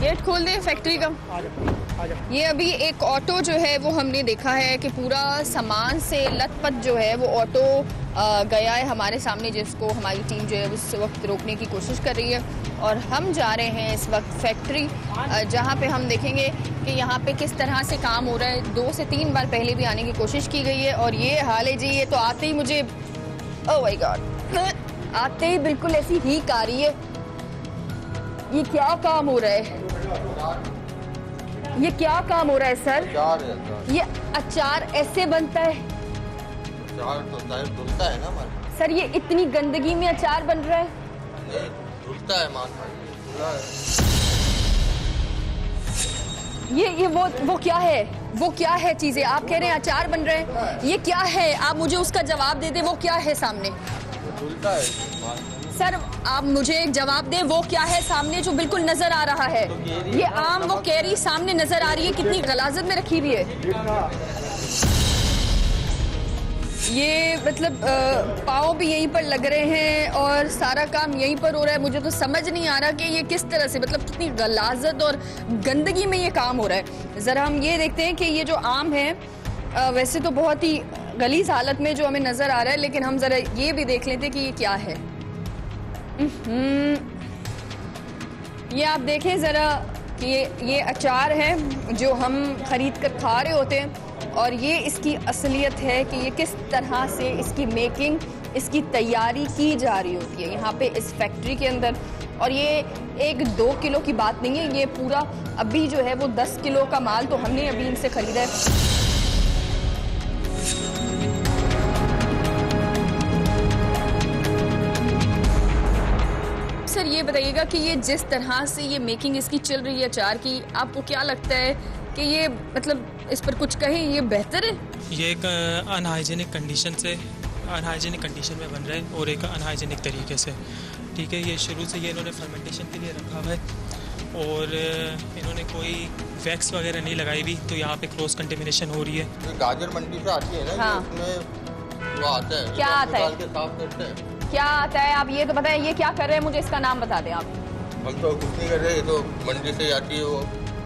Gate खोल दे factory का। ये अभी एक ऑटो जो है वो हमने देखा है कि पूरा सामान से लथपथ जो है वो ऑटो गया है हमारे सामने, जिसको हमारी टीम जो है उस वक्त रोकने की कोशिश कर रही है। और हम जा रहे हैं इस वक्त फैक्ट्री, जहाँ पे हम देखेंगे कि यहाँ पे किस तरह से काम हो रहा है। 2 से 3 बार पहले भी आने की कोशिश की गई है और ये हाल है जी। ये तो आते ही मुझे ओह माय गॉड, आते ही बिल्कुल ऐसी हीक आ रही है। ये क्या काम हो रहा है? ये क्या काम हो रहा है सर? ये अचार ऐसे बनता है? अचार तो धुलता है ना माल। सर ये इतनी गंदगी में अचार बन रहा है? नहीं, धुलता है माल। ये वो क्या है? वो क्या है चीजें? आप कह रहे हैं अचार बन रहे हैं, ये क्या है? आप मुझे उसका जवाब दे दे, वो क्या है सामने? धुलता है माल। सर आप मुझे एक जवाब दें, वो क्या है सामने जो बिल्कुल नजर आ रहा है? ये आम वो कैरी सामने नजर आ रही है, कितनी गलाजत में रखी हुई है। ये मतलब पाँव भी यहीं पर लग रहे हैं और सारा काम यहीं पर हो रहा है। मुझे तो समझ नहीं आ रहा कि ये किस तरह से, मतलब कितनी गलाजत और गंदगी में ये काम हो रहा है। ज़रा हम ये देखते हैं कि ये जो आम है वैसे तो बहुत ही गलीज हालत में जो हमें नज़र आ रहा है, लेकिन हम ज़रा ये भी देख लेते हैं कि ये क्या है। ये आप देखें ज़रा कि ये अचार है जो हम ख़रीद कर खा रहे होते हैं, और ये इसकी असलियत है कि ये किस तरह से इसकी मेकिंग, इसकी तैयारी की जा रही होती है यहाँ पे इस फैक्ट्री के अंदर। और ये 1-2 किलो की बात नहीं है, ये पूरा अभी जो है वो 10 किलो का माल तो हमने अभी इनसे ख़रीदा है। सर ये बताइएगा कि ये जिस तरह से ये मेकिंग इसकी चल रही है अचार की, आपको क्या लगता है कि ये मतलब इस पर कुछ कहें, ये बेहतर है? ये एक अनहाइजीनिक कंडीशन में बन रहा है और एक अनहाइजीनिक तरीके से, ठीक है। ये शुरू से ये इन्होंने फर्मेंटेशन के लिए रखा हुआ है और इन्होंने कोई वैक्स वगैरह नहीं लगाई हुई, तो यहाँ पे क्रॉस कंटेमिनेशन हो रही है। गाजर मंडी से आती है ना, हाँ। उसमें वो आता है, क्या आता है? साफ करते हैं। क्या आता है? आप ये तो बताएं, ये क्या कर रहे हैं, मुझे इसका नाम बता दें आप। हम तो कुछ नहीं कर रहे, ये तो मंडी से आती है। वो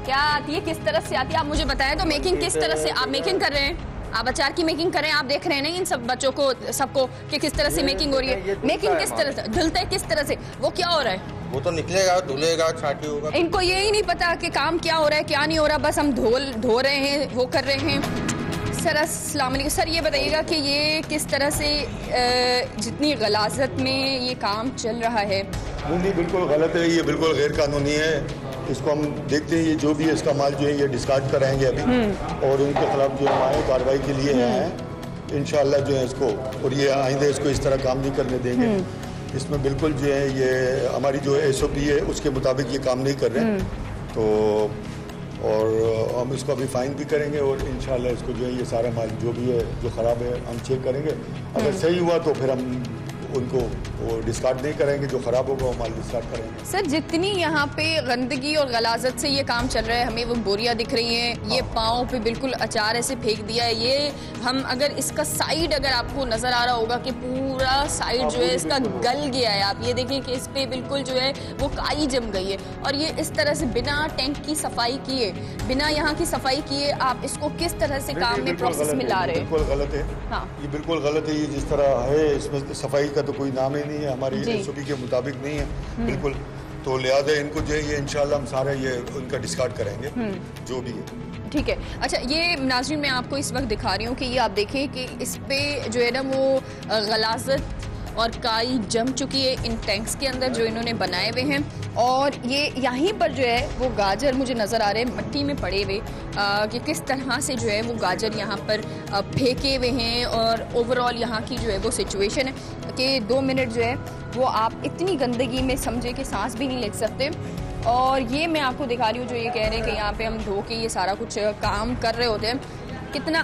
क्या आती है, किस तरह से आती है, आप मुझे बताएं तो। मेकिंग किस तरह से आप मेकिंग कर रहे हैं? आप अचार की मेकिंग कर रहे हैं, आप देख रहे हैं ना इन सब बच्चों को, सबको, कि किस तरह से मेकिंग हो रही है। मेकिंग किस तरह से धुलता है, किस तरह से, वो क्या हो रहा है? वो तो निकलेगा, धुलेगा, छाटी होगा। इनको यही नहीं पता कि काम क्या हो रहा है, क्या नहीं हो रहा, बस हम धो रहे हैं, वो कर रहे हैं। सर अस्सलाम वालेकुम। सर ये बताइएगा कि ये किस तरह से जितनी गलाजत में ये काम चल रहा है? नहीं, बिल्कुल गलत है, ये बिल्कुल गैर कानूनी है। इसको हम देखते हैं, ये जो भी है इसका माल जो है ये डिस्कार्ड कराएंगे अभी, और उनके खिलाफ जो हमारे कार्रवाई के लिए हैं इंशाअल्लाह जो है इसको, और ये आइंदा इसको इस तरह काम नहीं करने देंगे। इसमें बिल्कुल जो है ये हमारी जो SOP है उसके मुताबिक ये काम नहीं कर रहे हैं, तो और हम इसको अभी फाइन भी करेंगे और इंशाल्लाह इसको जो है ये सारा माल जो भी है जो ख़राब है हम चेक करेंगे। अगर सही हुआ तो फिर हम उनको वो डिस्कार्ड नहीं करेंगे, जो ख़राब होगा वो माल डिस्कार्ड करेंगे। सर जितनी यहाँ पे गंदगी और गलाजत से ये काम चल रहा है, हमें वो बोरियां दिख रही हैं, ये पाँव पे बिल्कुल अचार ऐसे फेंक दिया है। ये हम अगर इसका साइड अगर आपको नज़र आ रहा होगा कि पूरा साइड जो है इसका गल गया है, आप ये देखें कि इस पे बिल्कुल जो है वो काई जम गई है। और ये इस तरह से बिना टैंक की सफाई किए, बिना यहाँ की सफाई किए आप इसको किस तरह से काम में प्रोसेस में ला रहे हैं? बिल्कुल गलत है। हाँ, ये बिल्कुल गलत है। ये जिस तरह है इसमें सफाई का तो कोई नाम ही नहीं है, हमारी SOP के मुताबिक नहीं है बिल्कुल। तो लिहाजा इनको जो है ये इंशाल्लाह हम सारा ये उनका डिस्कार्ड करेंगे जो भी है। ठीक है। अच्छा ये नाज़रीन मैं आपको इस वक्त दिखा रही हूँ कि ये आप देखें कि इस पे जो है ना वो गलाजत और काई जम चुकी है इन टैंक्स के अंदर जो इन्होंने बनाए हुए हैं। और ये यहीं पर जो है वो गाजर मुझे नज़र आ रहे हैं मिट्टी में पड़े हुए, कि किस तरह से जो है वो गाजर यहाँ पर फेंके हुए हैं। और ओवरऑल यहाँ की जो है वो सिचुएशन है कि 2 मिनट जो है वो आप इतनी गंदगी में समझे कि सांस भी नहीं ले सकते। और ये मैं आपको दिखा रही हूँ जो ये कह रहे हैं कि यहाँ पे हम धो के ये सारा कुछ काम कर रहे होते हैं, कितना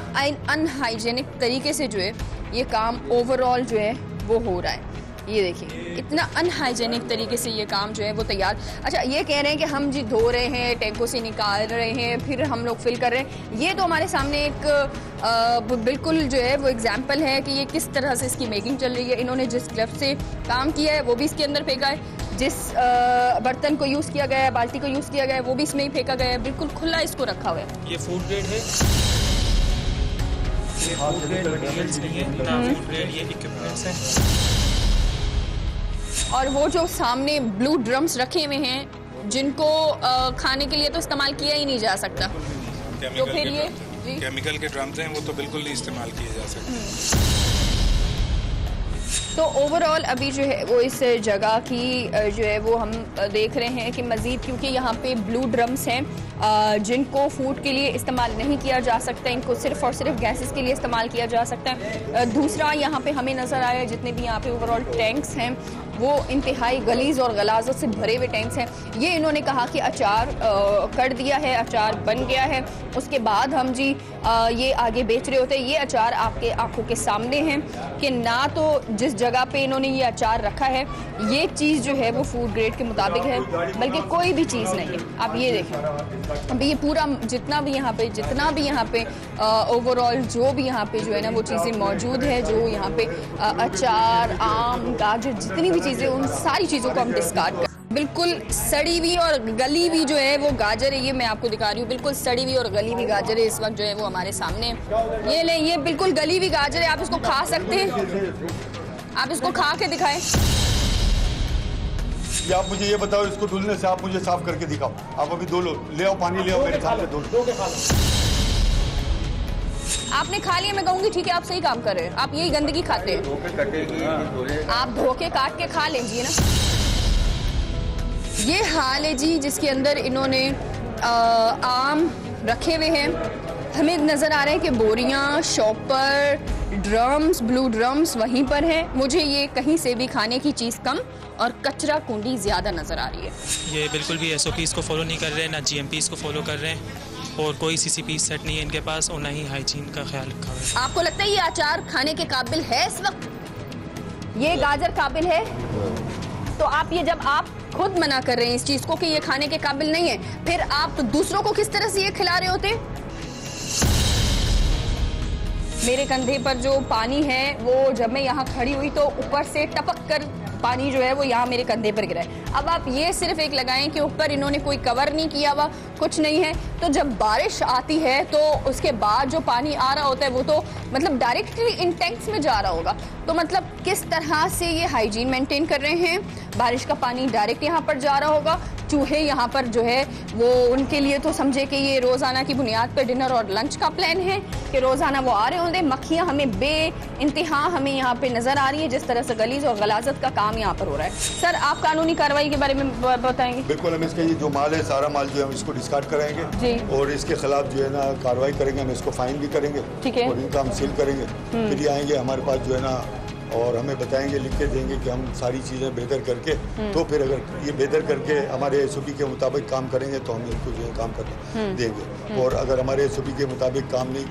अनहाइजेनिक तरीके से जो है ये काम ओवरऑल जो है वो हो रहा है। ये देखिए इतना अनहाइजेनिक तरीके से ये काम जो है वो तैयार। अच्छा ये कह रहे हैं कि हम जी धो रहे हैं, टैंकों से निकाल रहे हैं, फिर हम लोग फिल कर रहे हैं। ये तो हमारे सामने एक बिल्कुल जो है वो एग्जाम्पल है कि ये किस तरह से इसकी मेकिंग चल रही है। इन्होंने जिस ग्लव से काम किया है वो भी इसके अंदर फेंका है, जिस बर्तन को यूज़ किया गया है, बाल्टी को यूज़ किया गया है, वो भी इसमें ही फेंका गया है, बिल्कुल खुला इसको रखा हुआ है। ये फूड ग्रेड है, ये फूड ग्रेड मटेरियल्स नहीं है, ना फूड ग्रेड ये इक्विपमेंट्स हैं। और वो जो सामने ब्लू ड्रम्स रखे हुए हैं जिनको खाने के लिए तो इस्तेमाल किया ही नहीं जा सकता, तो फिर ये केमिकल के ड्रम्स हैं वो तो बिल्कुल नहीं इस्तेमाल किए जा सकते। तो ओवरऑल अभी जो है वो इस जगह की जो है वो हम देख रहे हैं कि मज़ीद क्योंकि यहाँ पे ब्लू ड्रम्स हैं जिनको फूड के लिए इस्तेमाल नहीं किया जा सकता, इनको सिर्फ और सिर्फ गैसेस के लिए इस्तेमाल किया जा सकता है। दूसरा यहाँ पे हमें नज़र आया जितने भी यहाँ पे ओवरऑल टैंक्स हैं वो इंतहाई गलीज़ और गलाजत से भरे हुए टैंक्स हैं। ये इन्होंने कहा कि अचार कर दिया है, अचार बन गया है, उसके बाद हम जी ये आगे बेच रहे होते हैं। ये अचार आपके आंखों के सामने हैं कि ना तो जिस जगह पे इन्होंने ये अचार रखा है ये चीज़ जो है वो फूड ग्रेड के मुताबिक है, बल्कि कोई भी चीज़ नहीं है। आप ये देखें, अभी ये पूरा जितना भी यहाँ पे ओवरऑल जो भी यहाँ पे जो है ना वो चीज़ें मौजूद है, जो यहाँ पे अचार, आम, गाजर, जितनी भी चीज़ें, उन सारी चीज़ों को हम डिस्कार्ड कर। बिल्कुल सड़ी हुई और गली हुई जो है वो गाजर है, ये मैं आपको दिखा रही हूँ, बिल्कुल सड़ी हुई और गली हुई गाजर है इस वक्त जो है वो हमारे सामने। ये ले, ये बिल्कुल गली हुई गाजर है, आप इसको खा सकते हैं, आप इसको खा के दिखाएं। या आप मुझे ये बताओ, इसको धुलने से आप मुझे साफ करके दिखाओ। आप अभी धो लो, ले आओ पानी, ले आओ मेरे सामने धो लो। आपने खा लिया, मैं कहूँगी ठीक है आप सही काम कर रहे हैं, आप यही गंदगी खाते हैं, आप धो के काट के खा लीजिए ना। ये हाल है जी जिसके अंदर इन्होंने आम रखे हुए हैं। हमें नज़र आ रहा है कि बोरियां, शॉपर, ड्रम्स, ब्लू ड्रम्स वहीं पर हैं। मुझे ये कहीं से भी खाने की चीज़ कम और कचरा कुंडी ज़्यादा नज़र आ रही है। ये बिल्कुल भी SOPs को फॉलो नहीं कर रहे हैं, ना GMPs को फॉलो कर रहे हैं, और कोई CCP सेट नहीं है इनके पास, और ना ही हाइजीन का ख्याल रखा हुआ है। आपको लगता है ये अचार खाने के काबिल है इस वक्त? ये गाजर काबिल है? तो आप ये जब आप खुद मना कर रहे हैं इस चीज़ को कि ये खाने के काबिल नहीं है, फिर आप दूसरों को किस तरह से ये खिला रहे होते? मेरे कंधे पर जो पानी है वो जब मैं यहाँ खड़ी हुई तो ऊपर से टपक कर पानी जो है वो यहाँ मेरे कंधे पर गिरा है। अब आप ये सिर्फ एक लगाएं कि ऊपर इन्होंने कोई कवर नहीं किया हुआ, कुछ नहीं है, तो जब बारिश आती है तो उसके बाद जो पानी आ रहा होता है वो तो मतलब डायरेक्टली इन टैंक्स में जा रहा होगा। तो मतलब किस तरह से ये हाइजीन मेंटेन कर रहे हैं? बारिश का पानी डायरेक्ट यहाँ पर जा रहा होगा, चूहे यहाँ पर जो है वो उनके लिए तो समझे कि ये रोज़ाना की बुनियाद पर डिनर और लंच का प्लान है कि रोज़ाना वो आ रहे होंगे। मक्खियाँ हमें बे इंतहा हमें यहाँ पे नज़र आ रही है, जिस तरह से गलीज और गलाजत का काम यहाँ पर हो रहा है। सर आप कानूनी कार्रवाई के बारे में बताएंगे? बिल्कुल, हम इसका ये जो माल है, सारा माल जो है हम इसको डिस्कार्ड कराएंगे जी, और इसके खिलाफ जो है ना कार्रवाई करेंगे, हम इसको फाइन भी करेंगे, ठीक है, और इनका हम सील करेंगे। फिर ये आएंगे हमारे पास जो है ना और हमें बताएंगे, लिख के देंगे कि हम सारी चीज़ें बेहतर करके, तो फिर अगर ये बेहतर करके हमारे SOP के मुताबिक काम करेंगे तो हम इनको जो है काम करने देंगे, और अगर हमारे SOP के मुताबिक काम नहीं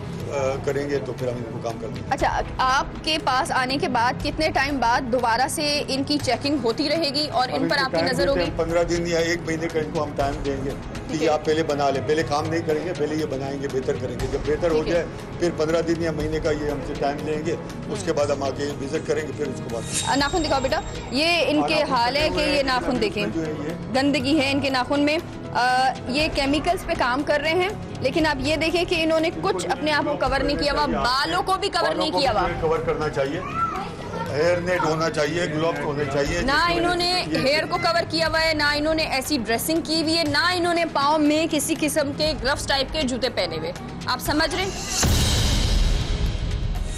करेंगे तो फिर हम इनको काम कर देंगे। अच्छा, आपके पास आने के बाद कितने टाइम बाद दोबारा से इनकी चेकिंग होती रहेगी और इन पर आपकी नज़र होगी? 15 दिन या 1 महीने का इनको हम टाइम देंगे कि ये आप पहले बना लें। पहले काम नहीं करेंगे, पहले ये बनाएंगे, बेहतर करेंगे। जब बेहतर हो जाए फिर 15 दिन या महीने का ये हमसे टाइम लेंगे, उसके बाद हम आके विजिट करेंगे, फिर उसके बाद। नाखून दिखाओ बेटा, ये इनके हाल है कि ये नाखून देखें, गंदगी है इनके नाखून में। ये केमिकल्स पे काम कर रहे हैं, लेकिन आप ये देखें कि इन्होंने कुछ अपने आप को कवर नहीं किया हुआ, बालों को भी कवर नहीं किया हुआ। कवर करना चाहिए, हेयर नेट होना चाहिए, ग्लव्स होने चाहिए। ना इन्होंने हेयर को कवर किया हुआ है, ना इन्होंने ऐसी ड्रेसिंग की हुई है, ना इन्होंने पाँव में किसी किस्म के ग्लव्स टाइप के जूते पहने हुए। आप समझ रहे हैं?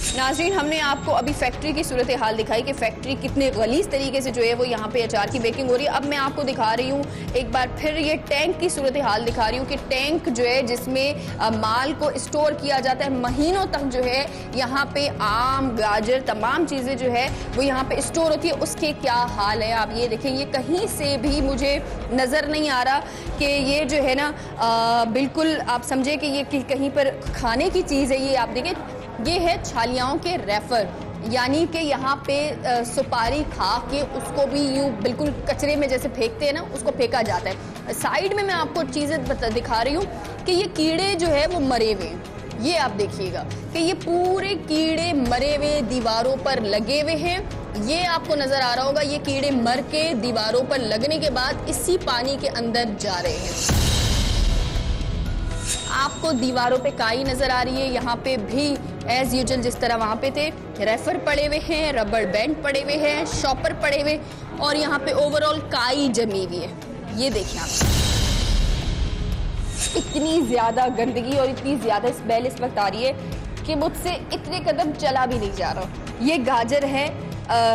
नाज़रीन, हमने आपको अभी फैक्ट्री की सूरत हाल दिखाई कि फैक्ट्री कितने गलीज़ तरीके से जो है वो यहाँ पे अचार की बेकिंग हो रही है। अब मैं आपको दिखा रही हूँ एक बार फिर ये टैंक की सूरत हाल दिखा रही हूँ कि टैंक जो है जिसमें माल को स्टोर किया जाता है महीनों तक, जो है यहाँ पे आम, गाजर, तमाम चीज़ें जो है वो यहाँ पे स्टोर होती है, उसके क्या हाल है आप ये देखें। ये कहीं से भी मुझे नज़र नहीं आ रहा कि ये जो है ना बिल्कुल आप समझे कि ये कहीं पर खाने की चीज़ है। ये आप देखें, ये है छालियाओं के रेफर, यानी कि यहाँ पे सुपारी खा के उसको भी यूँ बिल्कुल कचरे में जैसे फेंकते हैं ना, उसको फेंका जाता है। साइड में मैं आपको चीज़ें दिखा रही हूँ कि ये कीड़े जो है वो मरे हुए हैं। ये आप देखिएगा कि ये पूरे कीड़े मरे हुए दीवारों पर लगे हुए हैं। ये आपको नजर आ रहा होगा, ये कीड़े मर के दीवारों पर लगने के बाद इसी पानी के अंदर जा रहे हैं। आपको दीवारों पे काई नजर आ रही है, यहाँ पे भी एज यूजुअल जिस तरह वहां पे थे, रेफर पड़े हुए हैं, रबर बैंड पड़े हुए हैं, शॉपर पड़े हुए, और यहाँ पे ओवरऑल काई जमी हुई है। ये देखिए आप, इतनी ज्यादा गंदगी और इतनी ज्यादा स्मेल इस वक्त आ रही है कि मुझसे इतने कदम चला भी नहीं जा रहा। ये गाजर है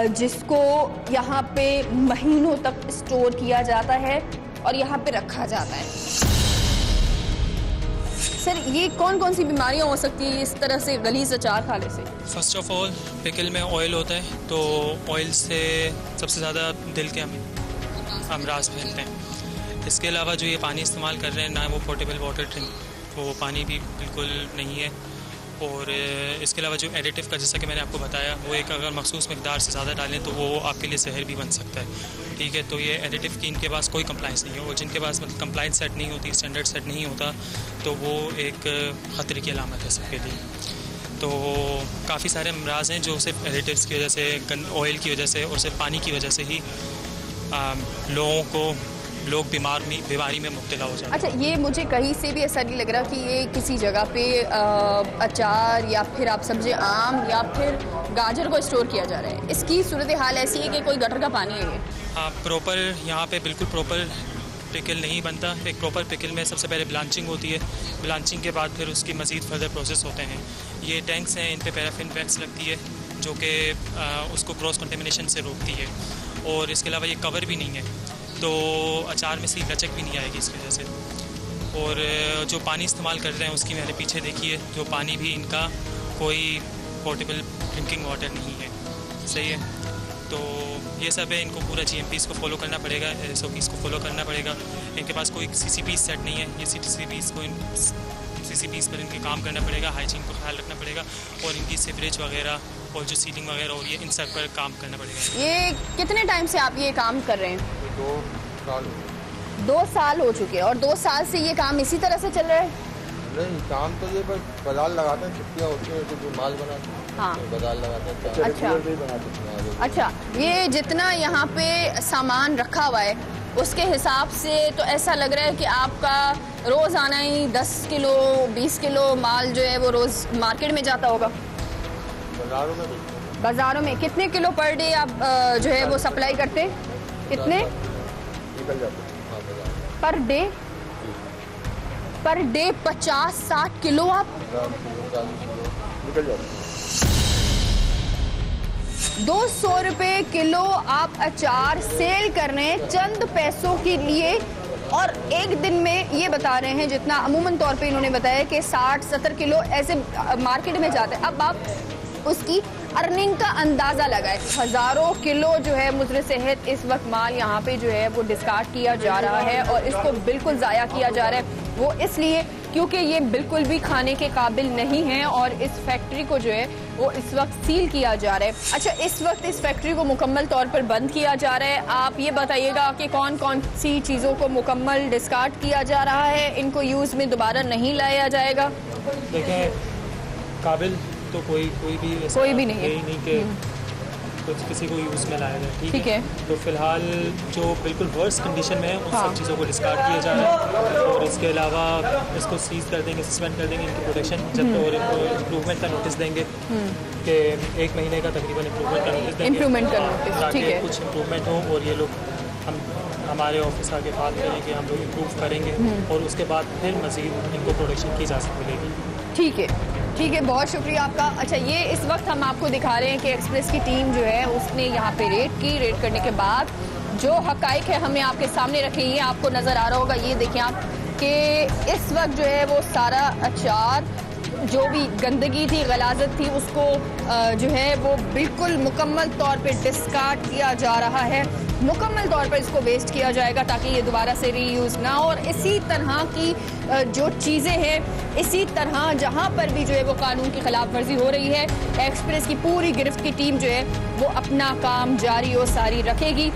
जिसको यहाँ पे महीनों तक स्टोर किया जाता है और यहाँ पे रखा जाता है। सर, ये कौन कौन सी बीमारियाँ हो सकती है इस तरह से गलीज अचार खाने से? फर्स्ट ऑफ ऑल पिकल में ऑयल होता है, तो ऑयल से सबसे ज़्यादा दिल के अमराज फैलते हैं। इसके अलावा जो ये पानी इस्तेमाल कर रहे हैं ना, वो पोर्टेबल वाटर ड्रिंक, वो पानी भी बिल्कुल नहीं है। और इसके अलावा जो एडिटिव का, जैसा कि मैंने आपको बताया, वो एक अगर मखसूस मकदार से ज़्यादा डालें तो वो आपके लिए जहर भी बन सकता है। ठीक है, तो ये एडिटिव की इनके पास कोई कंप्लाइंस नहीं है, और जिनके पास मतलब कंप्लाइंस सेट नहीं होती, स्टैंडर्ड सेट नहीं होता, तो वो एक ख़तरे की अलामत है सबके लिए। तो काफ़ी सारे अमराज हैं जो सिर्फ एडिटिव्स की वजह से, ऑयल की वजह से और सिर्फ पानी की वजह से ही लोग बीमारी में मुब्तला हो जाते हैं। अच्छा, ये मुझे कहीं से भी ऐसा नहीं लग रहा कि ये किसी जगह पे अचार या फिर आप समझे आम या फिर गाजर को स्टोर किया जा रहा है। इसकी सूरत हाल ऐसी है कि कोई गटर का पानी है ये। हाँ, प्रॉपर यहाँ पे बिल्कुल प्रॉपर पिकल नहीं बनता। एक प्रॉपर पिकल में सबसे पहले ब्लांचिंग होती है, ब्लांचिंग के बाद फिर उसकी मज़ीद फर्दर प्रोसेस होते हैं। ये टैंक्स हैं, इन पे पैराफिन वैक्स लगती है जो कि उसको क्रॉस कंटेमिनेशन से रोकती है, और इसके अलावा ये कवर भी नहीं है, तो अचार में सी लचक भी नहीं आएगी इस वजह से। और जो पानी इस्तेमाल कर रहे हैं उसकी मैंने पीछे देखी है, जो पानी भी इनका कोई पोर्टेबल ड्रिंकिंग वाटर नहीं है। सही है, तो ये सब है, इनको पूरा GMPs को फॉलो करना पड़ेगा, SOPs को फॉलो करना पड़ेगा। इनके पास कोई CCPs सेट नहीं है, ये CCPs पर इनके काम करना पड़ेगा, हाइजीन को ख्याल रखना पड़ेगा, और इनकी सीवरेज वगैरह और जो सीलिंग वगैरह हो रही है, इन सब पर काम करना पड़ेगा। ये कितने टाइम से आप ये काम कर रहे हैं? 2 साल। 2 साल हो चुके हैं, और 2 साल से ये काम इसी तरह से चल रहा है? नहीं, काम तो ये बस बाजार लगाते हैं, छुट्टियाँ होती हैं तो जो माल बनाते हैं, हाँ, बाजार लगाते हैं। अच्छा, अच्छा, ये जितना यहाँ पे सामान रखा हुआ है उसके हिसाब से तो ऐसा लग रहा है कि आपका रोज़ आना ही 10 किलो 20 किलो माल जो है वो रोज़ मार्केट में जाता होगा। बाजारों में बेचते हैं। बाज़ारों में कितने किलो पर डे आप जो है वो सप्लाई करते हैं? कितने निकल जाते हैं? हाँ, बाजार per day? Per day 50-60 kilo आप 40 किलो निकल जाते हैं। 200 रुपए किलो आप अचार सेल कर रहे हैं चंद पैसों के लिए, और एक दिन में ये बता रहे हैं जितना अमूमन तौर पे इन्होंने बताया कि 60-70 किलो ऐसे मार्केट में जाते हैं। अब आप उसकी अर्निंग का अंदाज़ा लगाए। हज़ारों किलो जो है मुज़र सेहत इस वक्त माल यहाँ पे जो है वो डिस्कार्ड किया जा रहा है, और इसको बिल्कुल ज़ाया किया जा रहा है। वो इसलिए क्योंकि ये बिल्कुल भी खाने के काबिल नहीं है, और इस फैक्ट्री को जो है वो इस वक्त सील किया जा रहा है। अच्छा, इस वक्त इस फैक्ट्री को मुकम्मल तौर पर बंद किया जा रहा है। आप ये बताइएगा कि कौन कौन सी चीज़ों को मुकम्मल डिस्कार्ड किया जा रहा है, इनको यूज़ में दोबारा नहीं लाया जाएगा? देखें, काबिल तो कोई भी नहीं है नहीं कि कुछ किसी को यूज़ में लाया जाए। ठीक है, तो फिलहाल जो बिल्कुल वर्स्ट कंडीशन में है उन सब चीज़ों को डिस्कार्ड किया जा रहा है, और इसके अलावा इसको सीज कर देंगे, सस्पेंड कर देंगे इनकी प्रोडक्शन जब, और इनको इम्प्रूवमेंट का नोटिस देंगे कि 1 महीने का तकरीबन इम्प्रूवमेंट का नोटिस देंगे, ताकि कुछ इम्प्रूवमेंट हो, और ये लोग हमारे ऑफिस आके बात करेंगे, हम लोग इम्प्रूव करेंगे, और उसके बाद फिर मज़ीद इनको प्रोडक्शन की इजाज़त मिलेगी। ठीक है, ठीक है, बहुत शुक्रिया आपका। अच्छा, ये इस वक्त हम आपको दिखा रहे हैं कि एक्सप्रेस की टीम जो है उसने यहाँ पे रेड करने के बाद जो हकाइक है हमें आपके सामने रखे, ये आपको नज़र आ रहा होगा। ये देखें आप कि इस वक्त जो है वो सारा अचार, जो भी गंदगी थी, गलाजत थी, उसको जो है वो बिल्कुल मुकम्मल तौर पे डिस्कार्ड किया जा रहा है। मुकम्मल तौर पर इसको वेस्ट किया जाएगा ताकि ये दोबारा से रीयूज़ ना हो। और इसी तरह की जो चीज़ें हैं, इसी तरह जहाँ पर भी जो है वो कानून की खिलाफ वर्जी हो रही है, एक्सप्रेस की पूरी गिरफ्त की टीम जो है वो अपना काम जारी और सारी रखेगी।